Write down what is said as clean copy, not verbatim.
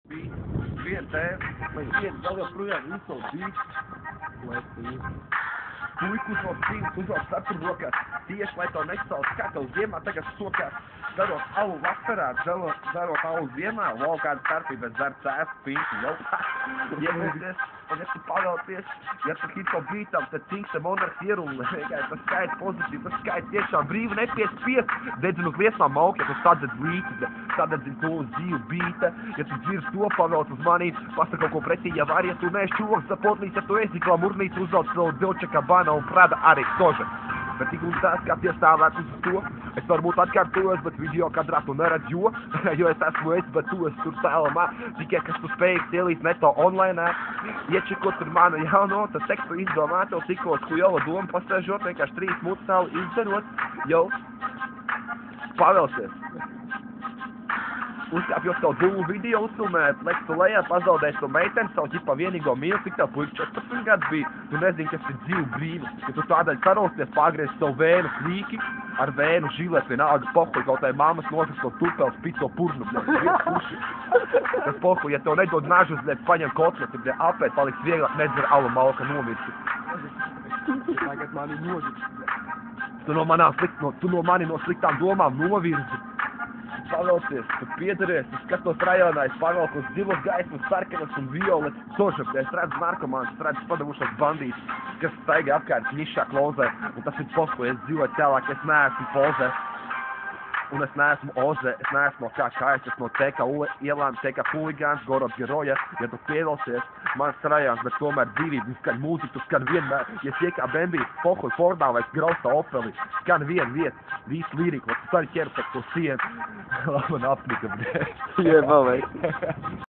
Viens tēvs, vai viens vēl joprojām izsaucīs, lai es tu puiku no cīnas uzvalk saturbrokās, tieši lai to nesauc, kā tev ziemā tagad sokās, darot alu vasarā, darot alu ziemā, vēl kāda starpība, es daru cēstu, pinki, jau iegūties, un ja tu pavēlties, ja tu hito bītam, tad cīksta monarhs ierunle, vienkārši tas skaits pozitīvi, tas skaits tiešām brīvi nepies, dedzinu liesmā mauk, ja tu sadedz līti, sadedzin to dzīvu bīta, ja tu dzirs to pavēlt uz mani, pasta kaut ko pretī, ja var, ja tu neesi čūks, zapotlīs, ja tu esi glamurnīts, uzvelc savu Dolce Gabbana un Prada arī soža. Bet tik un tās, kā piestāvēt uz to, es varbūt atkārtojos, bet video kadrā tu neredz jo es esmu bet tu esi tur tēlamā, tikai kas tu spējīgs ielīt neto online, iečikot tur manu jauno, tas tekstu izdomāt, jau tikos kujova doma pasēžot, vienkārši 3 mucāli izdarot, jau pavēlsies. Uzkāpjot savu dūlu video, uzfilmēt, leks tu lejā, pazaudēs to meiteni, savu ģipa vienīgo mīlu, cik tev puiši 14 gadus bija, tu nezini, kas ir dzīvu brīvi, ja tu tādēļ sarosties, pārgriezt savu vēnu flīki, ar vēnu žilet vienalga pohuļ, kaut tai mammas nokris to turpels pico purnu, tas pohuļ, ja tev nedod nažu uzliek, paņem kotletu, ja apēt, paliks vieglāk, nedzer alu malka nomirsi. Tagad mani novirsi. Tu no mani no sliktām domām novirsi. Pavēlties, tu piederēs, tu skatos rajonā, es pavēlku uz zivos gaismas, sarkanas un violet sožu, es redzu narkomāns, es redzu padavušos bandītus, kas staigā apkārt nišā klauzē, un tas ir posko, es dzīvoju cēlāk, es neesmu pozē, un es neesmu oze, es neesmu no KK, es esmu no TKU ielām, TK huligāns, Gorod Geroja, ja tu pievelsies, mans rajons, bet tomēr dzīvība, skan mūziku, tu skan vienmēr, ja iekā bembī, pohuļ, Fordā vai grausta opeli, skan vieta, visu liriku, tu arī ķerpēc to sienu, man apnika, Jebal, vei.